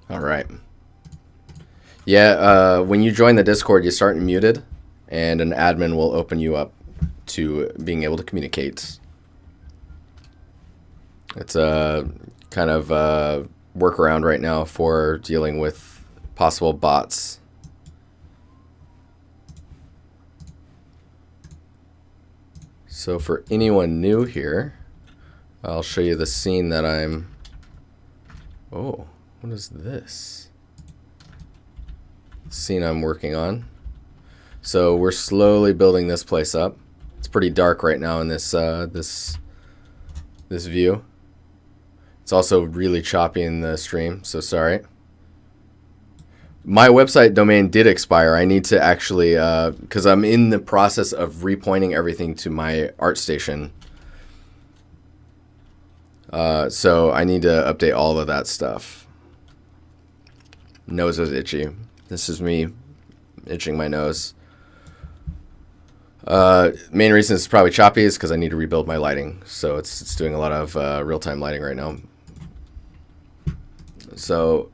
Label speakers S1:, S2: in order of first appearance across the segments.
S1: All right. Yeah, when you join the Discord, you start muted, and an admin will open you up to being able to communicate. It's a kind of workaround right now for dealing with possible bots. So for anyone new here, I'll show you the scene that I'm... Oh, what is this? Scene I'm working on. So we're slowly building this place up. It's pretty dark right now in this this view. It's also really choppy in the stream, so sorry. My website domain did expire. I need to actually, because I'm in the process of repointing everything to my Artstation. So I need to update all of that stuff. Nose is itchy. This is me itching my nose. Main reason it's probably choppy is because I need to rebuild my lighting. So it's doing a lot of real-time lighting right now. So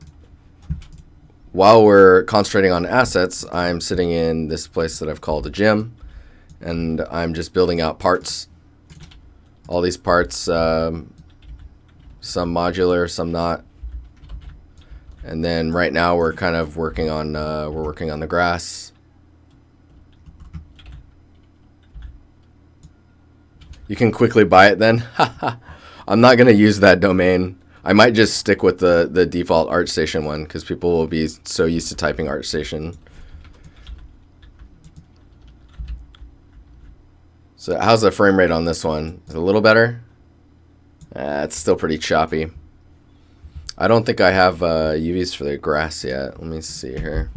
S1: while we're concentrating on assets, I'm sitting in this place that I've called a gym, and I'm just building out parts. All these parts, some modular, some not. And then right now we're kind of working on the grass. You can quickly buy it then. I'm not gonna use that domain. I might just stick with the default Artstation one because people will be so used to typing Artstation. So how's the frame rate on this one? Is it a little better? It's still pretty choppy. I don't think I have UVs for the grass yet. Let me see here.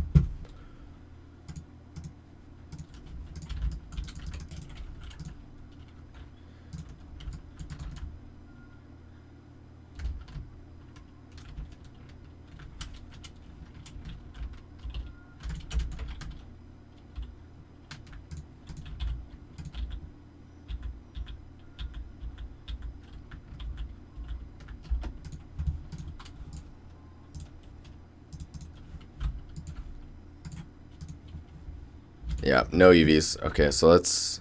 S1: Yeah, no UVs. Okay, so let's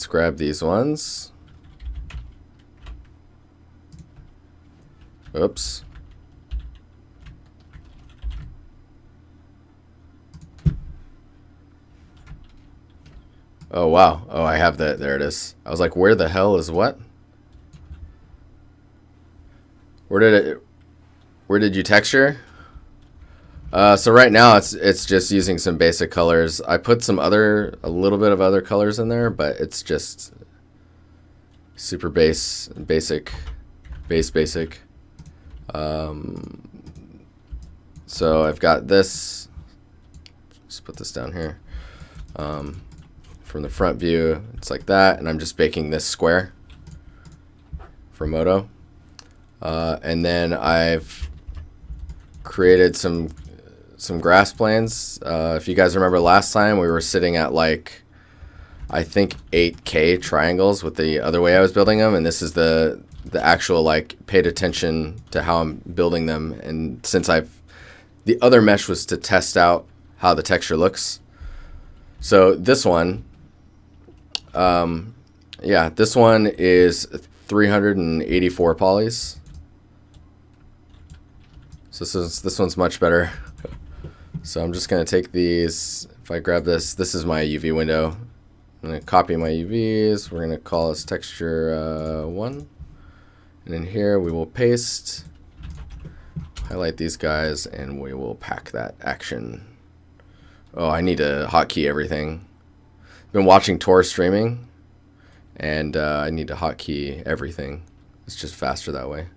S1: grab these ones. Oops. Oh wow. Oh, I have that. There it is. I was like, where the hell is what? Where did you texture? So right now it's just using some basic colors. I put a little bit of other colors in there, but it's just super basic. So I've got this. Just put this down here. From the front view, it's like that, and I'm just baking this square for Moto. And then I've created some grass planes. If you guys remember last time, we were sitting at like, I think 8K triangles with the other way I was building them, and this is the actual, like, paid attention to how I'm building them. And since the other mesh was to test out how the texture looks. So this one, yeah, this one is 384 polys. So this one's much better. So I'm just gonna take these. If I grab this is my UV window. I'm gonna copy my UVs. We're gonna call this texture 1. And in here we will paste, highlight these guys, and we will pack that action. Oh, I need to hotkey everything. I've been watching Tor streaming, and I need to hotkey everything. It's just faster that way.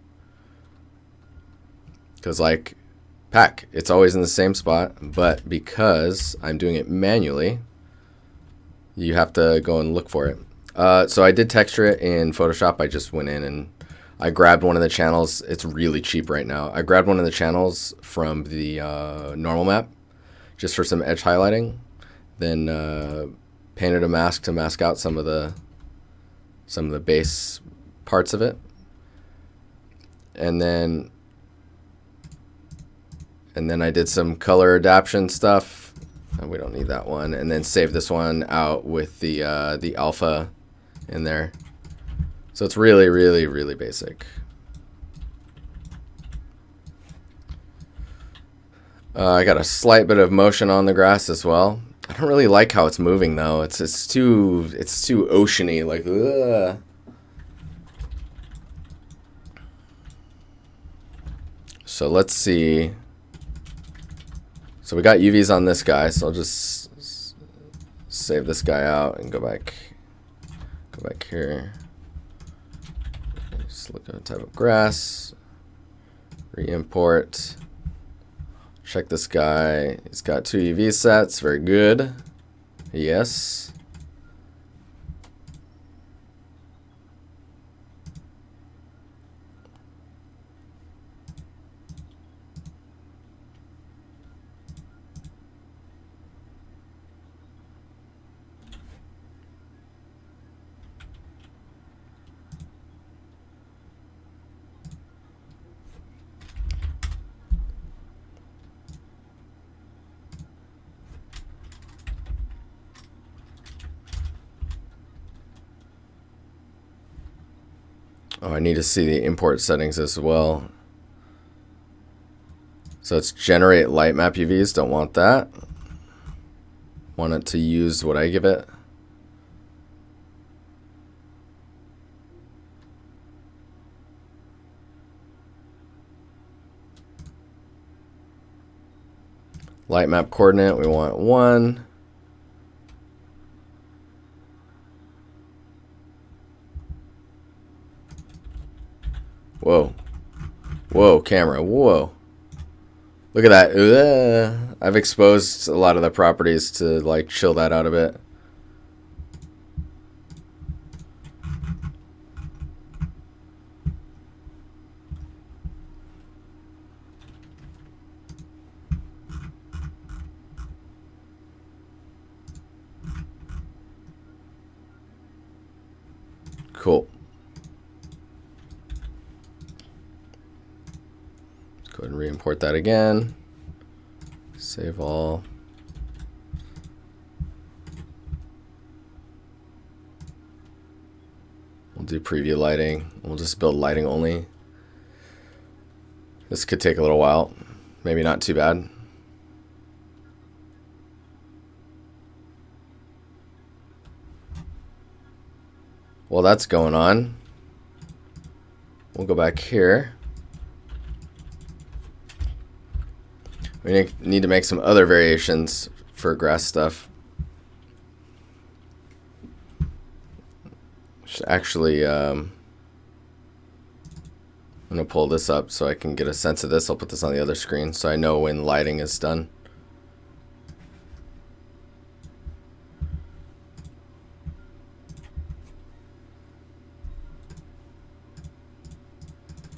S1: Because, like, pack, it's always in the same spot, but because I'm doing it manually, you have to go and look for it. So I did texture it in Photoshop. I just went in and I grabbed one of the channels. It's really cheap right now. I grabbed one of the channels from the normal map just for some edge highlighting, then painted a mask to mask out some of the base parts of it, and then And then I did some color adaptation stuff. We don't need that one. And then save this one out with the alpha in there. So it's really, really, really basic. I got a slight bit of motion on the grass as well. I don't really like how it's moving though. It's too oceany, like ugh. So let's see. So we got UVs on this guy, so I'll just save this guy out and go back here. Just look at the type of grass. Re-import. Check this guy. He's got 2 UV sets. Very good. Yes. Oh, I need to see the import settings as well. So it's generate light map UVs. Don't want that. Want it to use what I give it. Light map coordinate, we want 1. Whoa. Whoa, camera. Whoa. Look at that. Ugh. I've exposed a lot of the properties to like chill that out a bit. Cool. Go ahead and re-import that again. Save all. We'll do preview lighting. We'll just build lighting only. This could take a little while. Maybe not too bad. While that's going on, we'll go back here. We need to make some other variations for grass stuff. Should actually, I'm gonna pull this up so I can get a sense of this. I'll put this on the other screen so I know when lighting is done.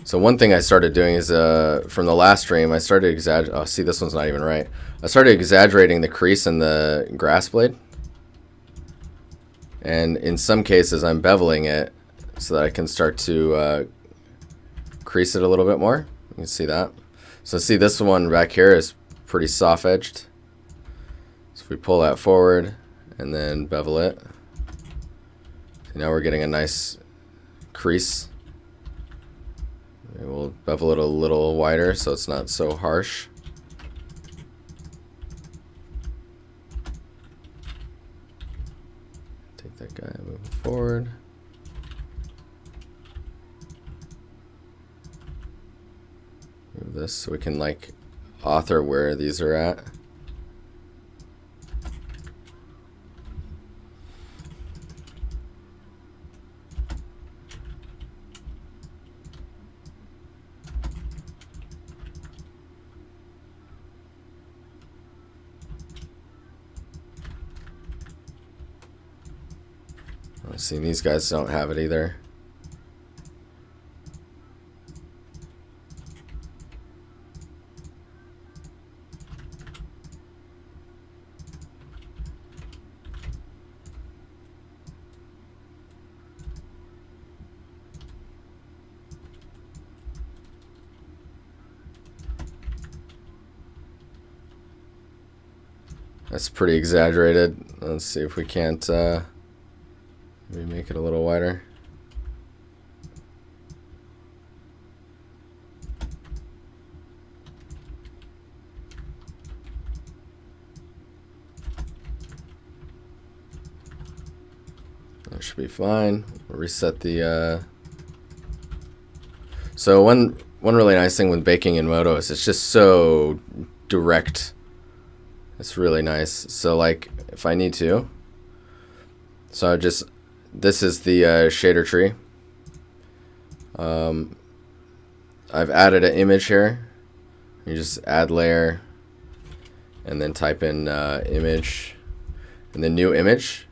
S1: So one thing I started doing is, from the last stream, I started exaggerating. Oh, see, this one's not even right. I started exaggerating the crease in the grass blade. And in some cases, I'm beveling it so that I can start to crease it a little bit more. You can see that. So see, this one back here is pretty soft edged. So if we pull that forward and then bevel it, so now we're getting a nice crease. We'll bevel it a little wider so it's not so harsh. Take that guy, move it forward. Move this so we can like author where these are at. See, these guys don't have it either. That's pretty exaggerated. Let's see if we can't maybe make it a little wider. That should be fine. We'll reset the so one really nice thing with baking in Modo is it's just so direct. It's really nice. So like if I need to, so this is the shader tree. I've added an image here. You just add layer and then type in image and then new image.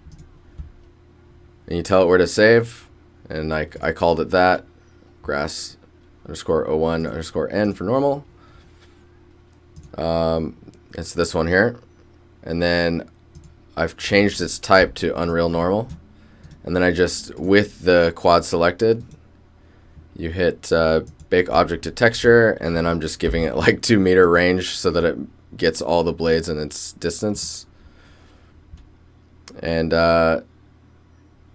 S1: And you tell it where to save. And I called it that. Grass underscore 01 underscore n for normal. It's this one here. And then I've changed its type to Unreal Normal. And then I just, with the quad selected, you hit bake object to texture, and then I'm just giving it like 2 meter range so that it gets all the blades in its distance. And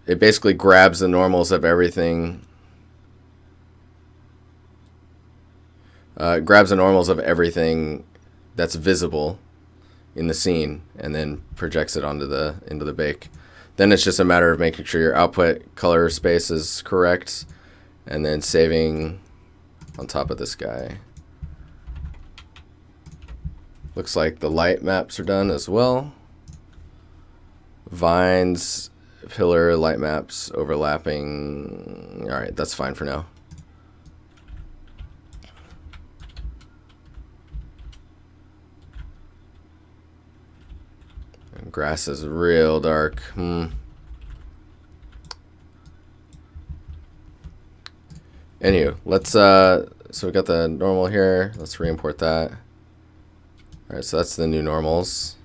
S1: it basically grabs the normals of everything. It grabs the normals of everything that's visible in the scene and then projects it onto into the bake. Then it's just a matter of making sure your output color space is correct and then saving on top of this guy. Looks like the light maps are done as well. Vines, pillar, light maps, overlapping. All right, that's fine for now. Grass is real dark. Anywho, let's so we got the normal here. Let's re-import that. All right, so that's the new normals.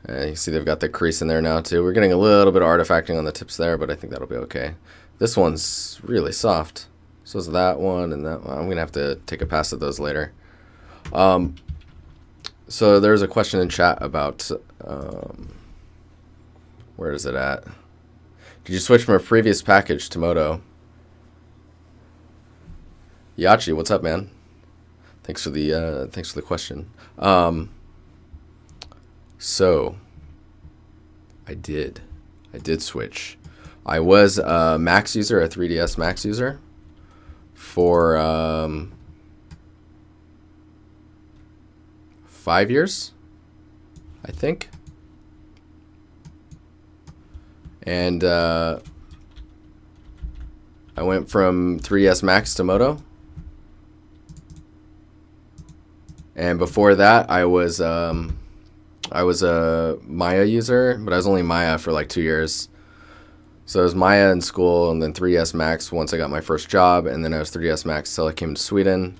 S1: And you can see they've got the crease in there now too. We're getting a little bit of artifacting on the tips there, but I think that'll be okay. This one's really soft. So is that one and that one. I'm gonna have to take a pass at those later. So there's a question in chat about where is it at? Did you switch from a previous package to Modo? Yachi, what's up, man? Thanks for the question. So I did switch. I was a Max user, a 3DS Max user for 5 years, I think. And I went from 3DS Max to Moto. And before that, I was a Maya user, but I was only Maya for like 2 years. So it was Maya in school, and then 3DS Max once I got my first job, and then I was 3DS Max till I came to Sweden.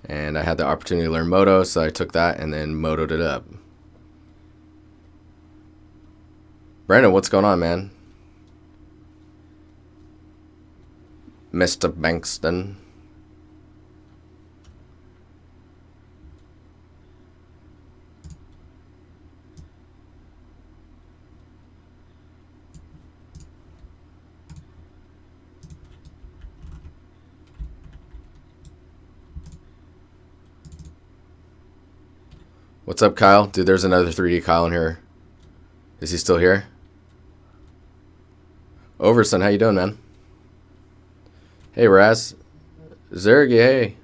S1: And I had the opportunity to learn Moto, so I took that and then Motoed it up. Brandon, what's going on, man? Mr. Bankston. What's up, Kyle? Dude, there's another 3D Kyle in here. Is he still here? Overson, how you doing, man? Hey, Raz. Zergy, hey.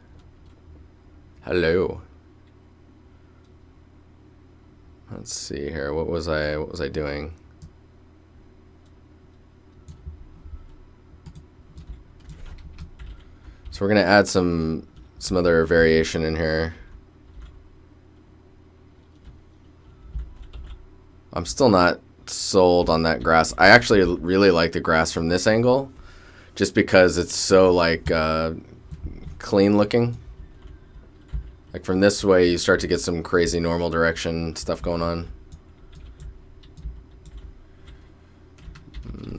S1: Hello. Let's see here. What was I doing? So we're gonna add some other variation in here. I'm still not sold on that grass. I actually really like the grass from this angle, just because it's so like clean looking. Like from this way, you start to get some crazy normal direction stuff going on.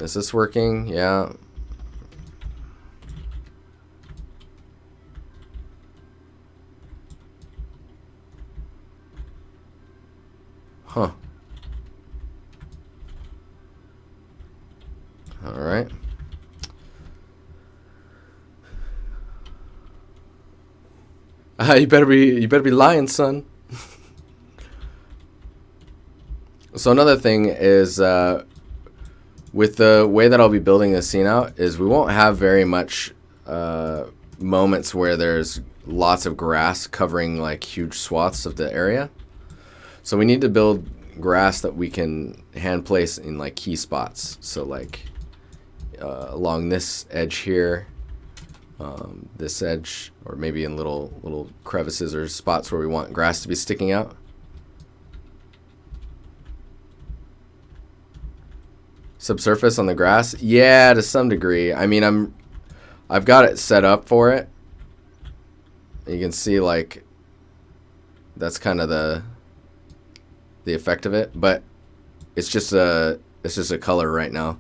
S1: Is this working? Yeah. Huh. All right. You better be lying, son. So another thing is, with the way that I'll be building this scene out, is we won't have very much moments where there's lots of grass covering like huge swaths of the area. So we need to build grass that we can hand place in like key spots. So like along this edge here, this edge, or maybe in little crevices or spots where we want grass to be sticking out. Subsurface on the grass? Yeah, to some degree. I mean, I've got it set up for it. You can see like that's kind of the effect of it, but it's just a color right now.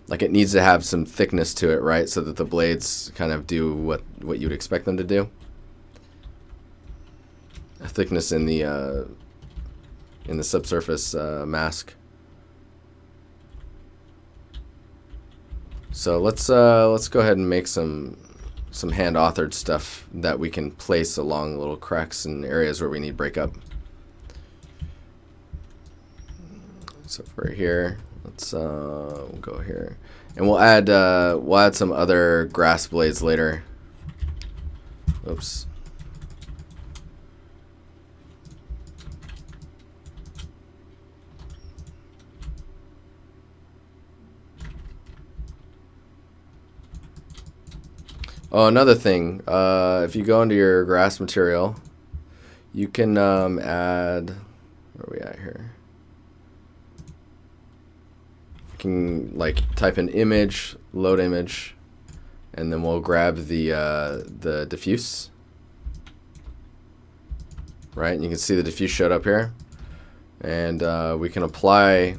S1: Like it needs to have some thickness to it, right? So that the blades kind of do what you'd expect them to do. A thickness in the subsurface mask. So let's go ahead and make some hand authored stuff that we can place along little cracks and areas where we need breakup. So for here, let's we'll go here, and we'll add some other grass blades later. Oops. Oh, another thing, if you go into your grass material, you can add, where are we at here? You can like type in image, load image, and then we'll grab the diffuse, right? And you can see the diffuse showed up here, and we can apply.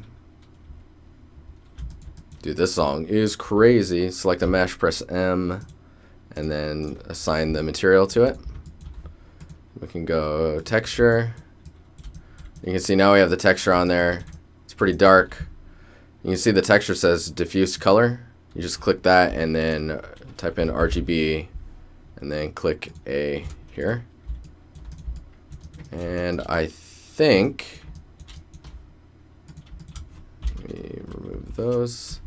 S1: Dude, this song is crazy. Select the mesh, press M, and then assign the material to it. We can go texture. You can see now we have the texture on there. It's pretty dark. You can see the texture says diffuse color. You just click that and then type in RGB and then click A here. And I think, let me remove those.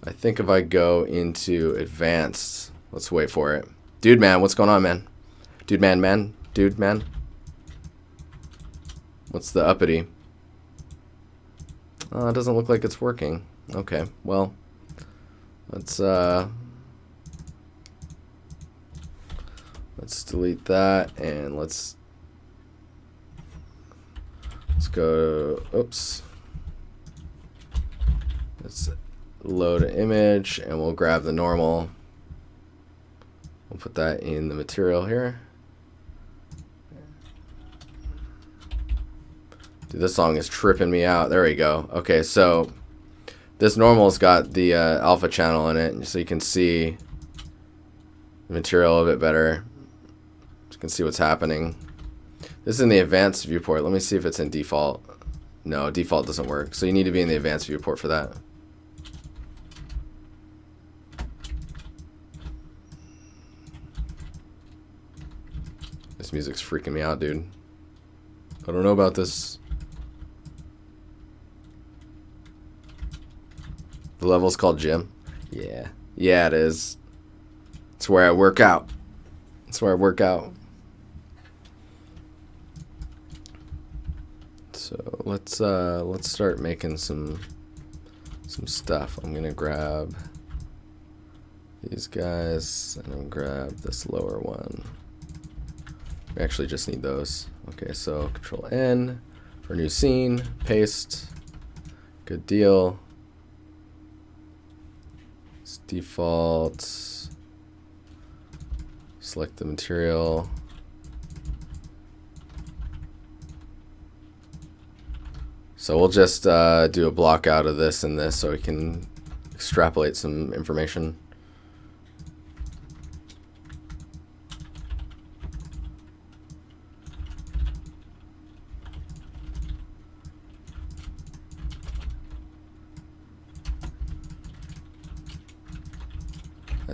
S1: I think if I go into advanced, let's wait for it. Dude, man, what's going on, man? Dude, man. Dude, man. What's the uppity? Oh, it doesn't look like it's working. Okay, well, let's delete that, and let's go, oops. Let's load an image, and we'll grab the normal. We'll put that in the material here. Dude, this song is tripping me out. There we go. Okay, so this normal's got the alpha channel in it, so you can see the material a bit better. You can see what's happening. This is in the advanced viewport. Let me see if it's in default. No, default doesn't work. So you need to be in the advanced viewport for that. This music's freaking me out, dude. I don't know about this. The level's called gym. Yeah. Yeah, it is. It's where I work out. It's where I work out. So let's start making some stuff. I'm gonna grab these guys and I'm gonna grab this lower one. We actually just need those. Okay, so Control N for new scene, paste. Good deal. It's default. Select the material. So we'll just do a block out of this and this so we can extrapolate some information.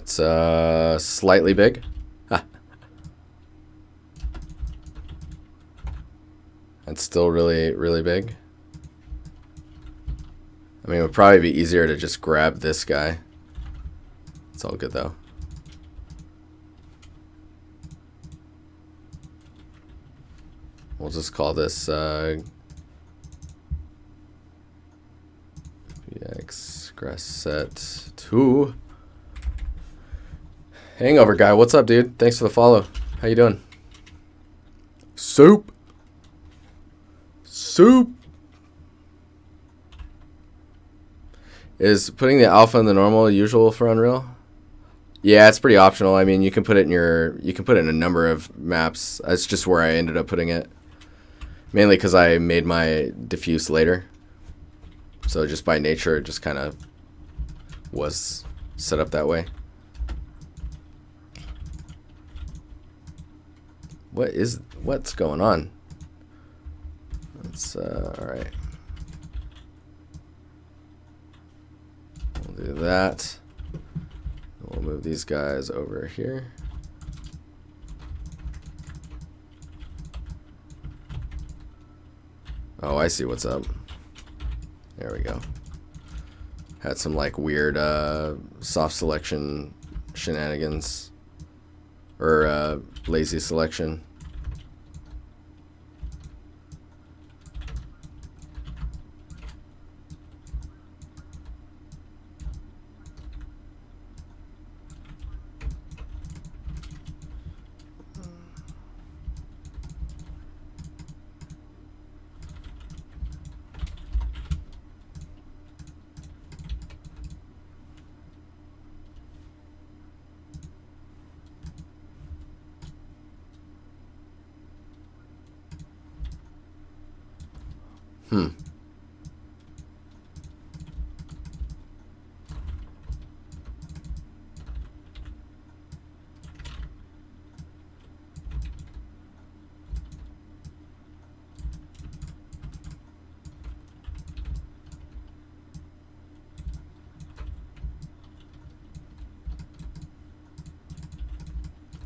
S1: It's slightly big. It's still really, really big. I mean, it would probably be easier to just grab this guy. It's all good though. We'll just call this Grass set 2. Hangover guy, what's up, dude? Thanks for the follow. How you doing? Soup. Is putting the alpha in the normal usual for Unreal? Yeah, it's pretty optional. I mean, you can put it in a number of maps. That's just where I ended up putting it. Mainly because I made my diffuse later. So just by nature, it just kind of was set up that way. What's going on? That's all right. We'll do that. We'll move these guys over here. Oh, I see what's up. There we go. Had some like weird soft selection shenanigans. Or lazy selection.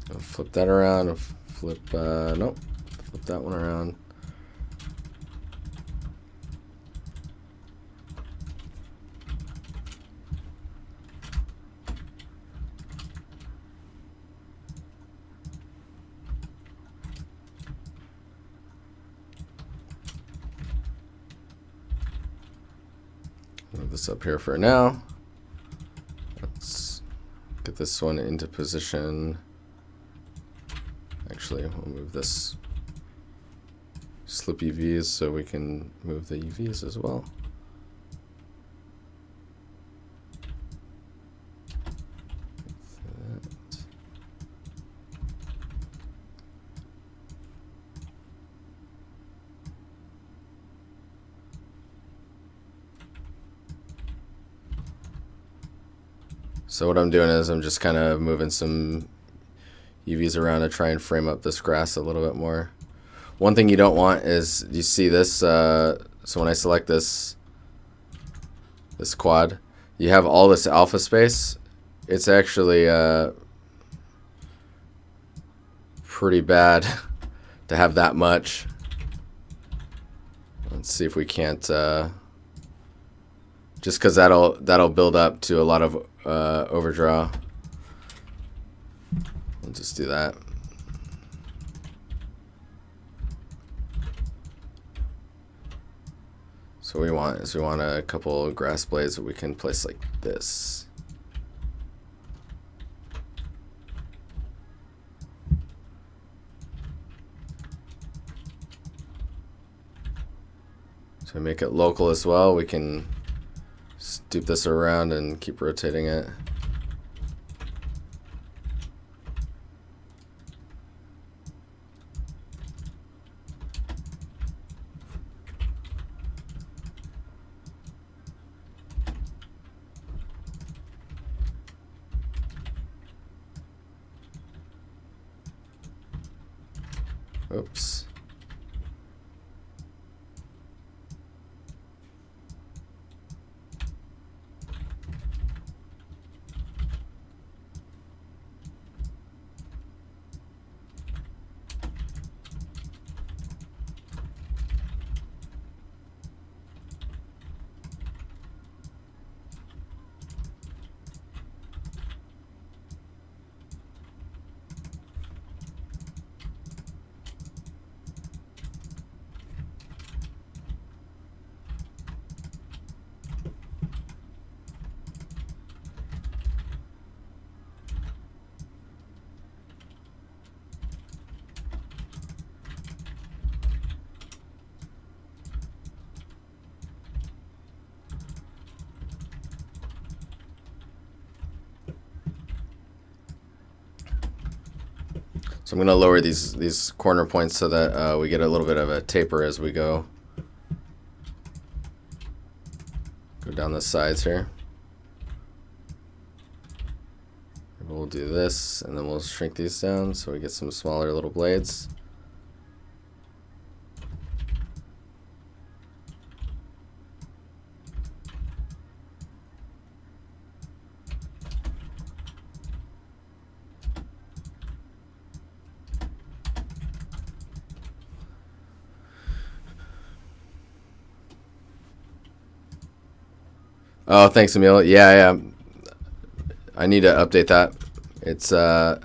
S1: I'll flip that around. Nope. Flip that one around. Move this up here for now. Let's get this one into position. Actually, we'll move this slip UVs so we can move the UVs as well. So what I'm doing is I'm just kind of moving some UVs around to try and frame up this grass a little bit more. One thing you don't want is, you see this, so when I select this quad, you have all this alpha space. It's actually pretty bad to have that much. Let's see if we can't, just because that'll build up to a lot of overdraw. We'll just do that. So we want a couple of grass blades that we can place like this. So make it local as well. We can stoop this around and keep rotating it. Oops. So I'm going to lower these corner points so that we get a little bit of a taper as we go down the sides here. We'll do this, and then we'll shrink these down so we get some smaller little blades. Oh, thanks, Emil. Yeah. I need to update that. It's not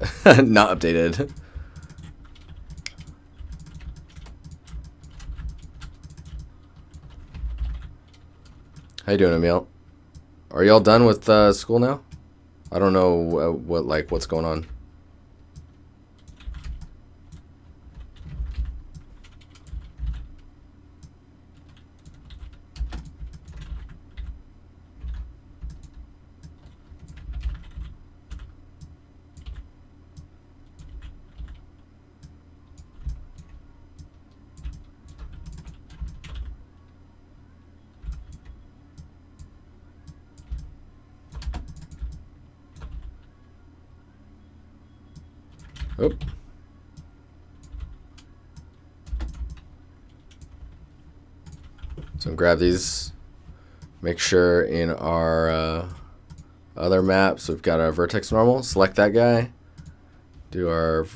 S1: updated. How you doing, Emil? Are y'all done with school now? I don't know what's going on. Oop. So grab these. Make sure in our other maps we've got our vertex normal. Select that guy. Do our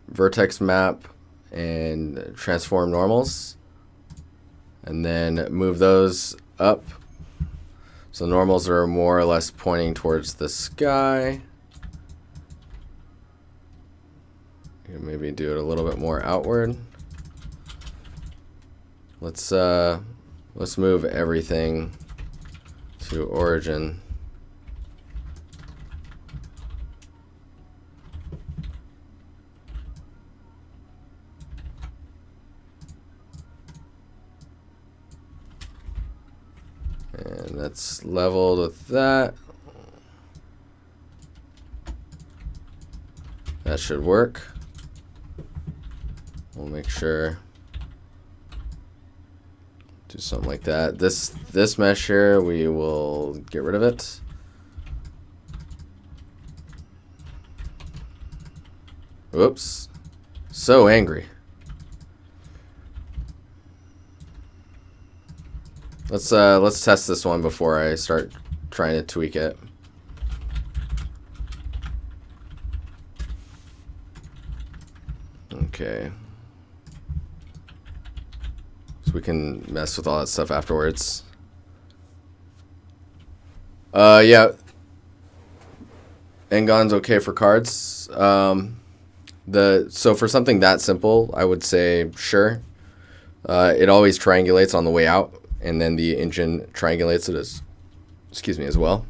S1: vertex map and transform normals. And then move those up. So normals are more or less pointing towards the sky. Maybe do it a little bit more outward. Let's move everything to origin. And that's leveled with that. That should work. We'll make sure do something like that. This mesh here, we will get rid of it. Whoops. So angry. Let's test this one before I start trying to tweak it. Okay. We can mess with all that stuff afterwards. Yeah. Engon's okay for cards. So for something that simple, I would say sure. It always triangulates on the way out, and then the engine triangulates it as well.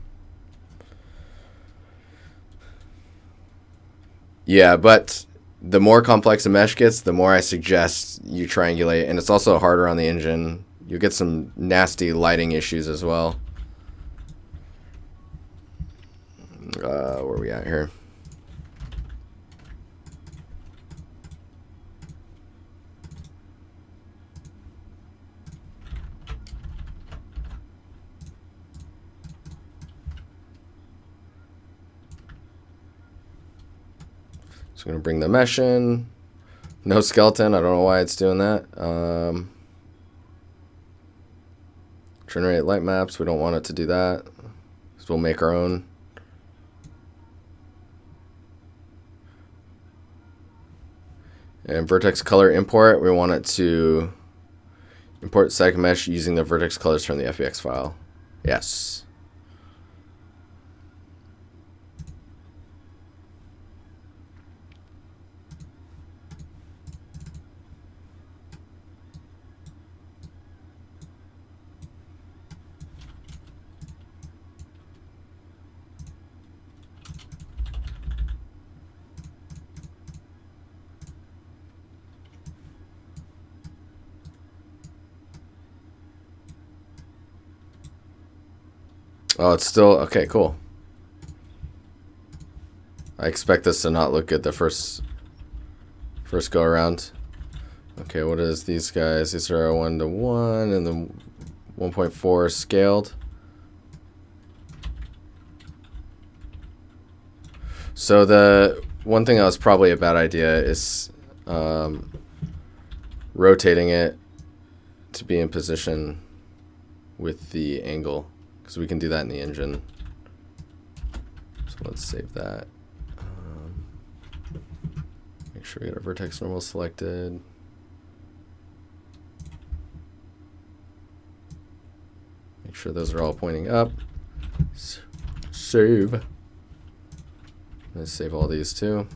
S1: Yeah, but the more complex a mesh gets, the more I suggest you triangulate, and it's also harder on the engine. You'll get some nasty lighting issues as well. Where are we at here? So I'm going to bring the mesh in. No skeleton. I don't know why it's doing that. Generate light maps. We don't want it to do that. So we'll make our own. And vertex color import. We want it to import static mesh using the vertex colors from the FBX file. Yes. Oh, it's still okay. Cool. I expect this to not look good the first. first go around. Okay, what is these guys? These are 1:1 and the 1.4 scaled. So the one thing that was probably a bad idea is rotating it to be in position with the angle, because we can do that in the engine. So let's save that. Make sure we get our vertex normal selected. Make sure those are all pointing up. Save. Let's save all these too.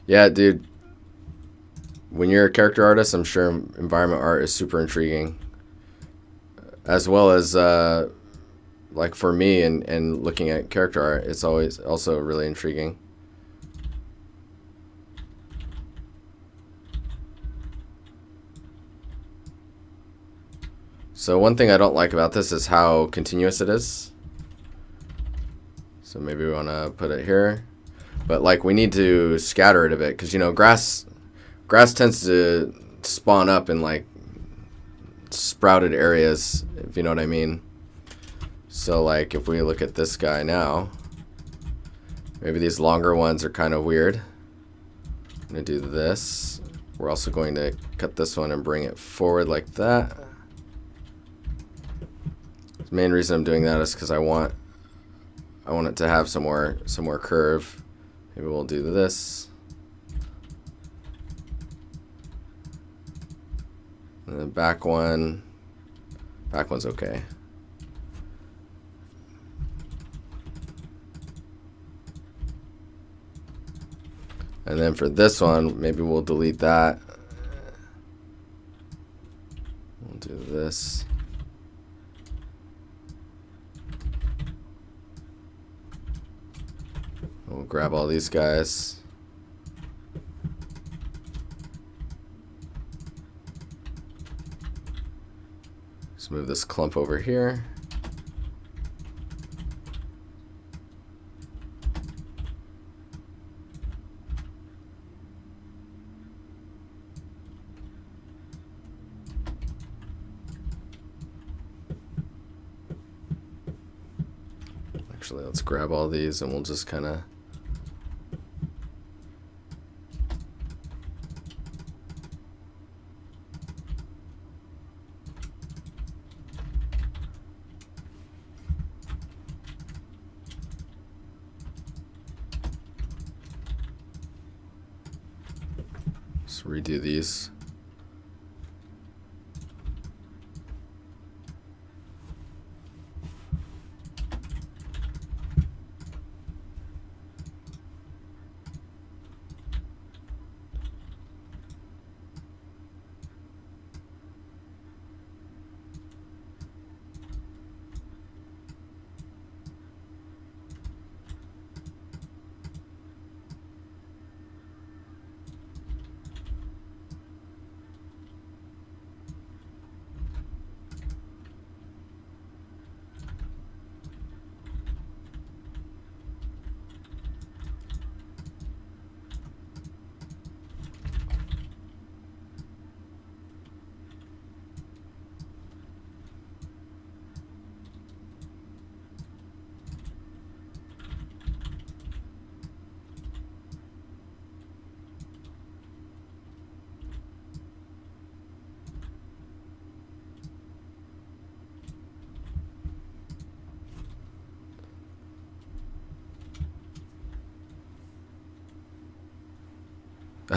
S1: Yeah, dude. When you're a character artist, I'm sure environment art is super intriguing. As well as, like for me and looking at character art, it's always also really intriguing. So one thing I don't like about this is how continuous it is. So maybe we want to put it here. But like we need to scatter it a bit, because you know grass tends to spawn up in like sprouted areas, if you know what I mean. So like if we look at this guy now, maybe these longer ones are kind of weird. I'm going to do this. We're also going to cut this one and bring it forward like that. The main reason I'm doing that is because I want it to have some more curve. Maybe we'll do this. And the back one's okay. And then for this one, maybe we'll delete that. We'll do this. We'll grab all these guys. Let's move this clump over here. Actually, let's grab all these and we'll just kind of redo these.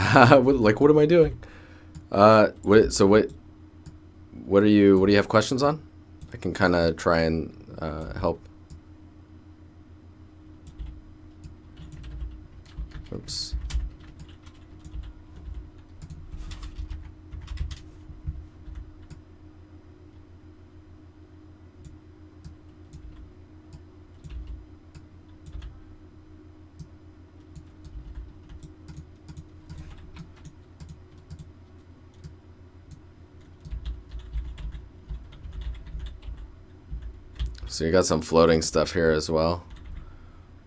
S1: What am I doing? What do you have questions on? I can kind of try and help. Oops. So you got some floating stuff here as well,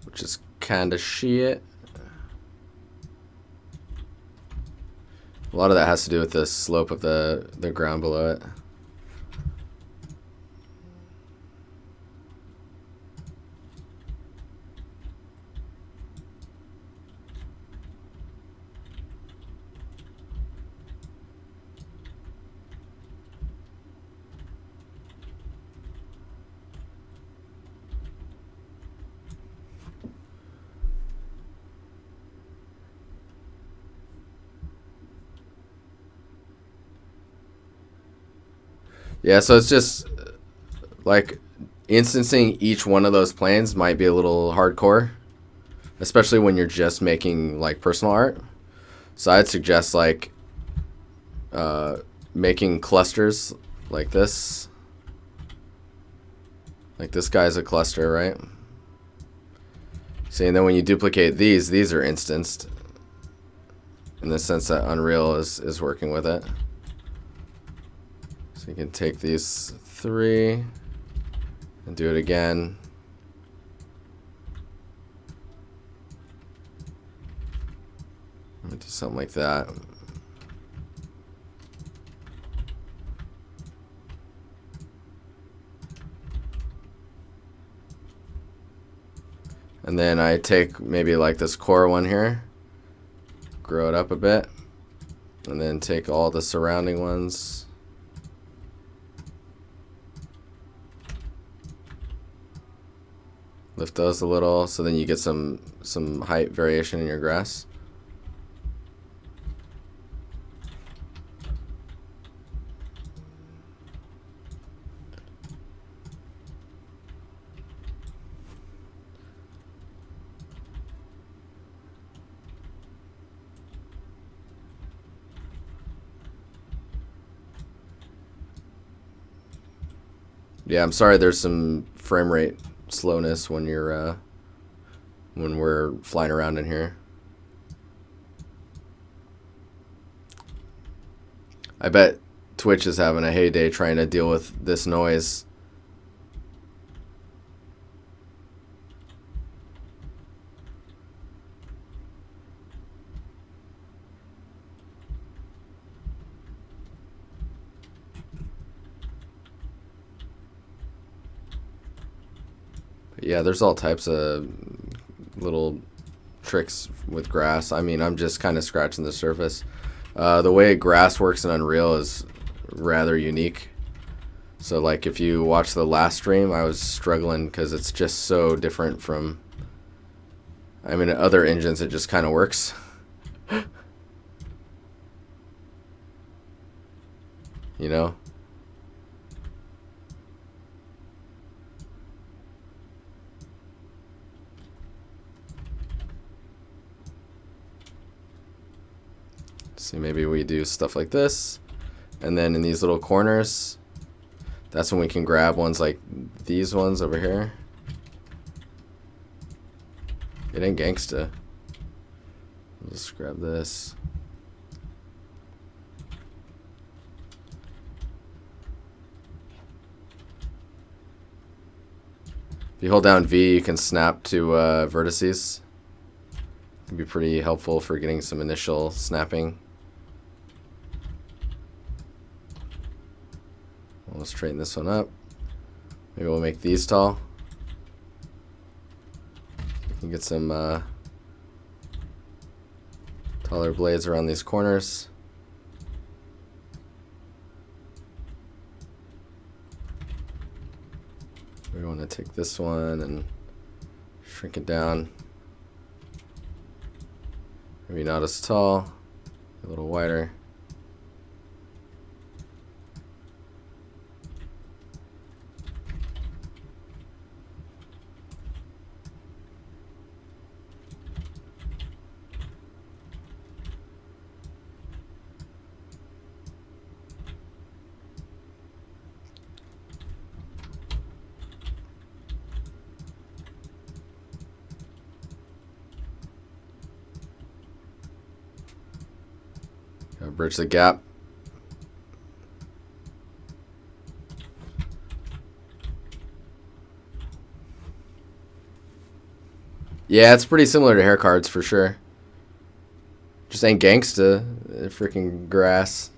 S1: which is kind of shit. A lot of that has to do with the slope of the ground below it. Yeah, so it's just like instancing each one of those planes might be a little hardcore, especially when you're just making like personal art. So I'd suggest like making clusters like this. Like this guy's a cluster, right? See, and then when you duplicate these are instanced in the sense that Unreal is working with it. So you can take these 3 and do it again. I'm gonna do something like that. And then I take maybe like this core one here, grow it up a bit, and then take all the surrounding ones. Lift those a little, so then you get some height variation in your grass. Yeah, I'm sorry there's some frame rate slowness when you're when we're flying around in here. I bet Twitch is having a heyday trying to deal with this noise. Yeah, there's all types of little tricks with grass. I mean, I'm just kind of scratching the surface. The way grass works in Unreal is rather unique. So like if you watch the last stream, I was struggling because it's just so different from, I mean, in other engines it just kind of works. You know? See, maybe we do stuff like this, and then in these little corners, that's when we can grab ones like these ones over here. It ain't gangsta. Let's grab this. If you hold down V, you can snap to vertices. It can be pretty helpful for getting some initial snapping. We'll straighten this one up. Maybe we'll make these tall. You can get some taller blades around these corners. We want to take this one and shrink it down. Maybe not as tall, a little wider. Bridge the gap. Yeah, it's pretty similar to hair cards for sure. Just ain't gangsta, freaking grass.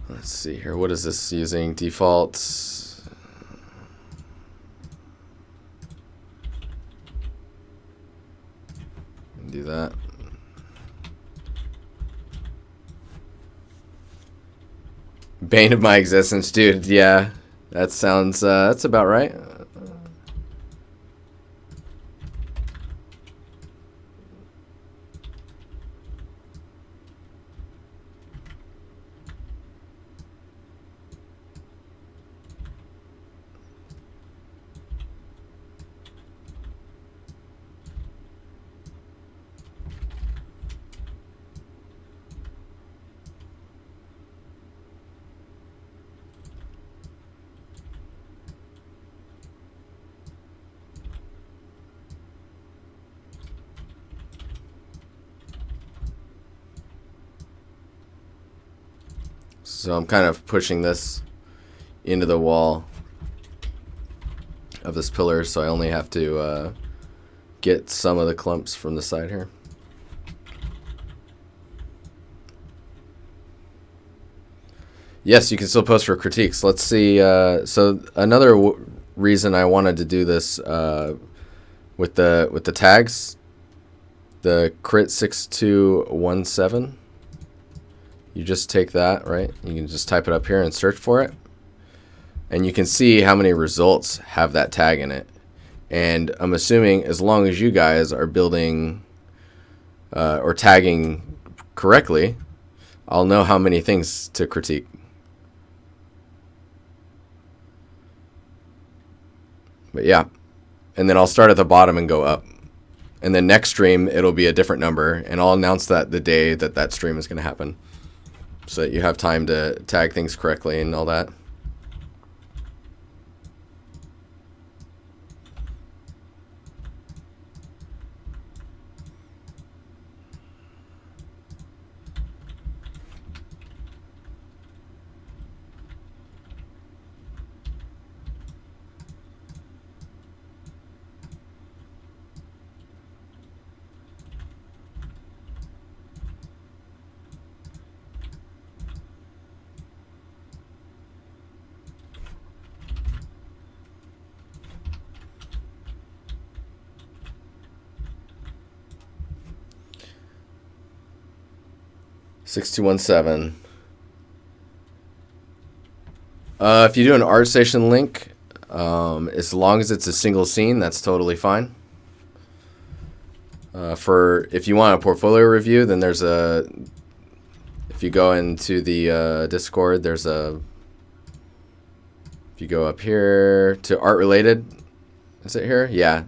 S1: Let's see here. What is this using? Defaults. Do that. Bane of my existence, dude. Yeah, that sounds. That's about right. So I'm kind of pushing this into the wall of this pillar, so I only have to get some of the clumps from the side here. Yes, you can still post for critiques. Let's see. So another reason I wanted to do this with the tags, the crit 6217. You just take that, right? You can just type it up here and search for it. And you can see how many results have that tag in it. And I'm assuming as long as you guys are building or tagging correctly, I'll know how many things to critique. But yeah. And then I'll start at the bottom and go up. And then next stream, it'll be a different number. And I'll announce that the day that that stream is going to happen, so that you have time to tag things correctly and all that. (6217). If you do an Artstation link, as long as it's a single scene, that's totally fine. For if you want a portfolio review, then there's a. If you go into the Discord, there's a. If you go up here to art related, is it here? Yeah.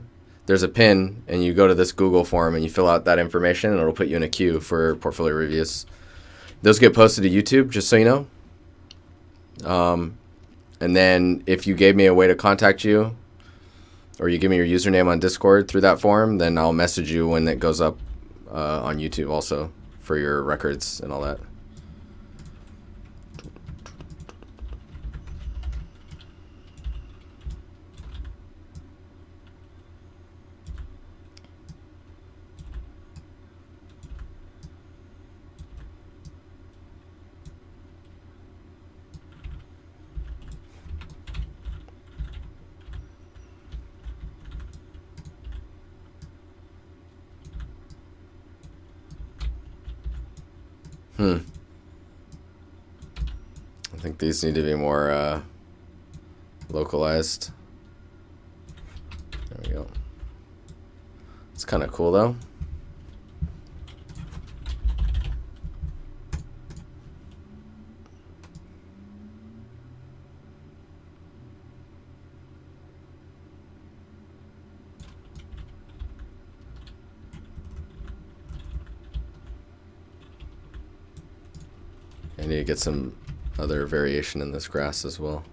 S1: There's a pin, and you go to this Google form and you fill out that information, and it'll put you in a queue for portfolio reviews. Those get posted to YouTube, just so you know. And then if you gave me a way to contact you, or you give me your username on Discord through that form, then I'll message you when it goes up on YouTube also for your records and all that. I think these need to be more localized. There we go. It's kind of cool though. I need to get some other variation in this grass as well,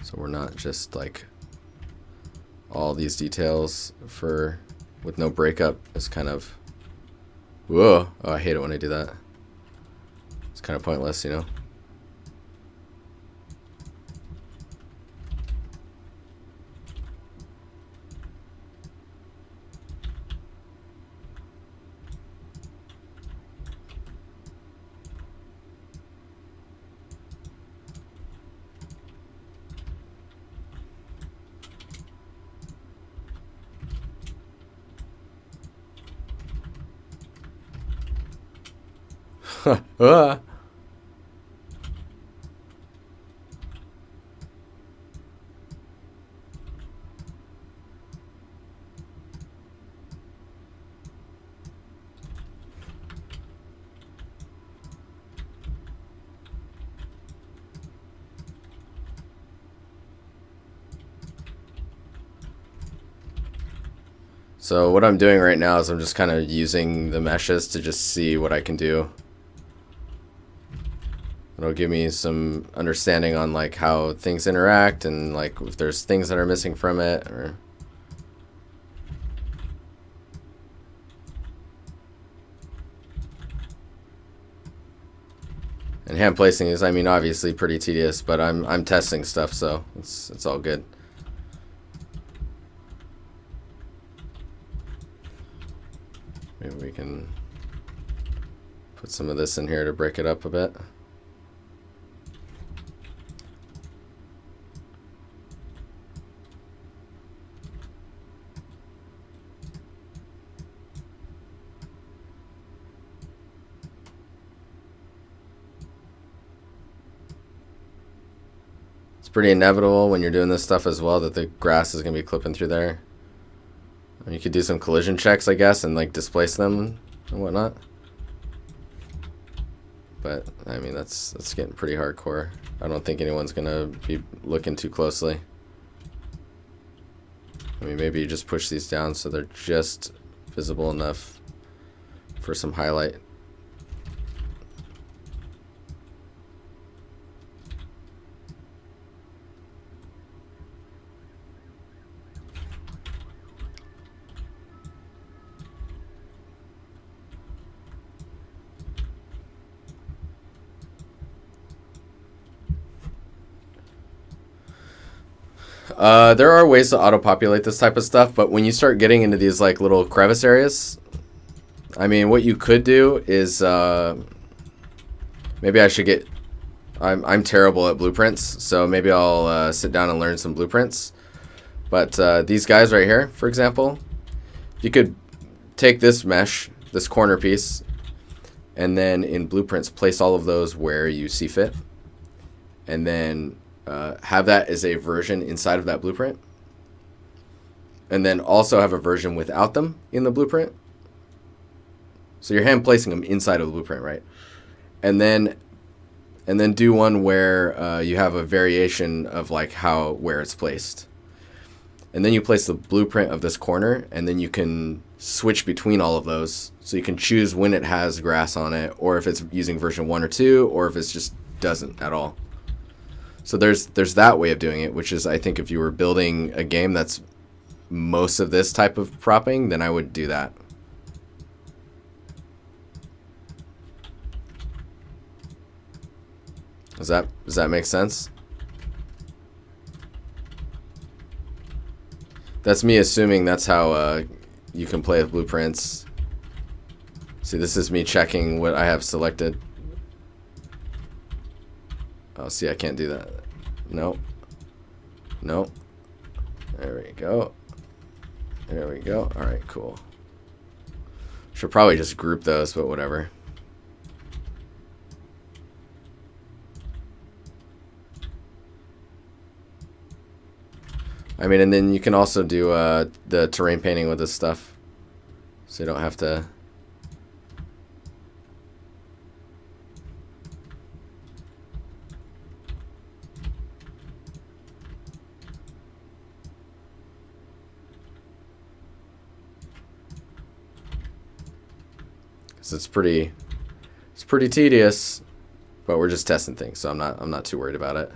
S1: so we're not just like all these details for with no breakup. It's kind of whoa. Oh, I hate it when I do that. It's kind of pointless, you know. Ah. So what I'm doing right now is I'm just kind of using the meshes to just see what I can do. It'll give me some understanding on like how things interact and like if there's things that are missing from it. Or and hand placing is, I mean, obviously pretty tedious, but I'm testing stuff, so it's all good. Maybe we can put some of this in here to break it up a bit. It's pretty inevitable when you're doing this stuff as well that the grass is going to be clipping through there. You could do some collision checks, I guess, and like displace them and whatnot. But I mean, that's getting pretty hardcore. I don't think anyone's gonna be looking too closely. I mean, maybe you just push these down so they're just visible enough for some highlight. There are ways to auto-populate this type of stuff, but when you start getting into these like little crevice areas, I mean, what you could do is maybe I should get. I'm terrible at blueprints, so maybe I'll sit down and learn some blueprints. But these guys right here, for example, you could take this mesh, this corner piece, and then in blueprints place all of those where you see fit, and then have that as a version inside of that blueprint, and then also have a version without them in the blueprint. So you're hand placing them inside of the blueprint, right? And then do one where you have a variation of like where it's placed, and then you place the blueprint of this corner, and then you can switch between all of those. So you can choose when it has grass on it, or if it's using version 1 or 2, or if it's just doesn't at all. So there's that way of doing it, which is, I think, if you were building a game that's most of this type of propping, then I would do that. Does that make sense? That's me assuming that's how you can play with blueprints. See, this is me checking what I have selected. Oh, see, I can't do that. Nope. Nope. There we go. There we go. All right, cool. Should probably just group those, but whatever. I mean, and then you can also do the terrain painting with this stuff, so you don't have to. It's pretty tedious, but we're just testing things, so I'm not too worried about it.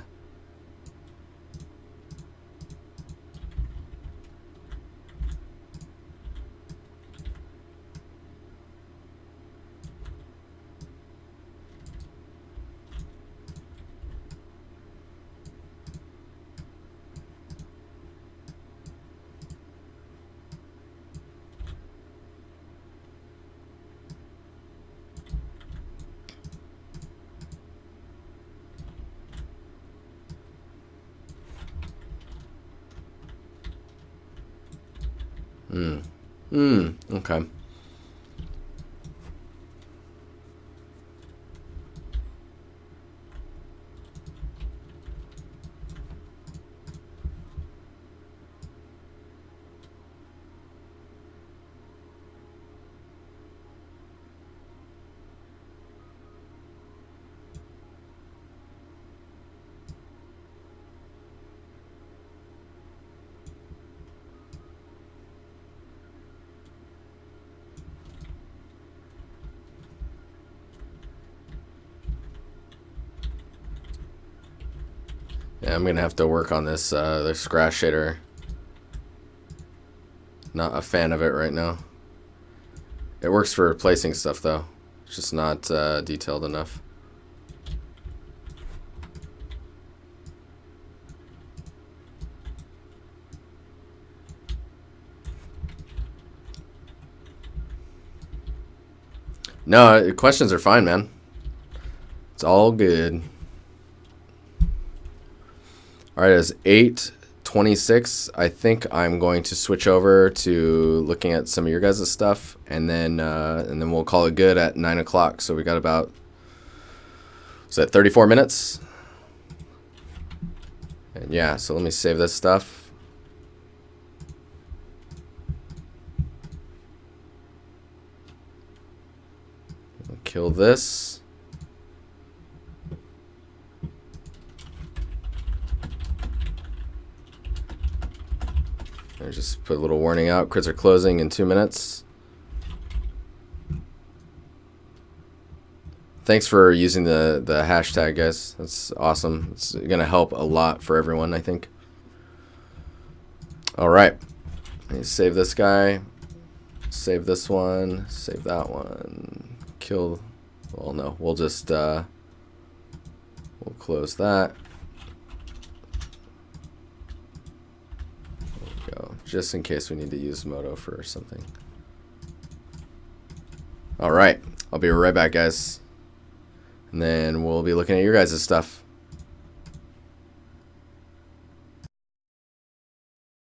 S1: Okay. Yeah, I'm gonna have to work on this grass shader. Not a fan of it right now. It works for replacing stuff though. It's just not detailed enough. No, questions are fine, man. It's all good. All right, it's 8:26. I think I'm going to switch over to looking at some of your guys' stuff, and then we'll call it good at 9 o'clock. So we got about, is that 34 minutes? And yeah, so let me save this stuff. Kill this. I just put a little warning out. Crits are closing in 2 minutes. Thanks for using the hashtag, guys. That's awesome. It's gonna help a lot for everyone, I think. All right. Let me save this guy. Save this one. Save that one. Kill. Well, no. We'll just we'll close that. There we go. Just in case we need to use Moto for something. All right. I'll be right back, guys. And then we'll be looking at your guys' stuff.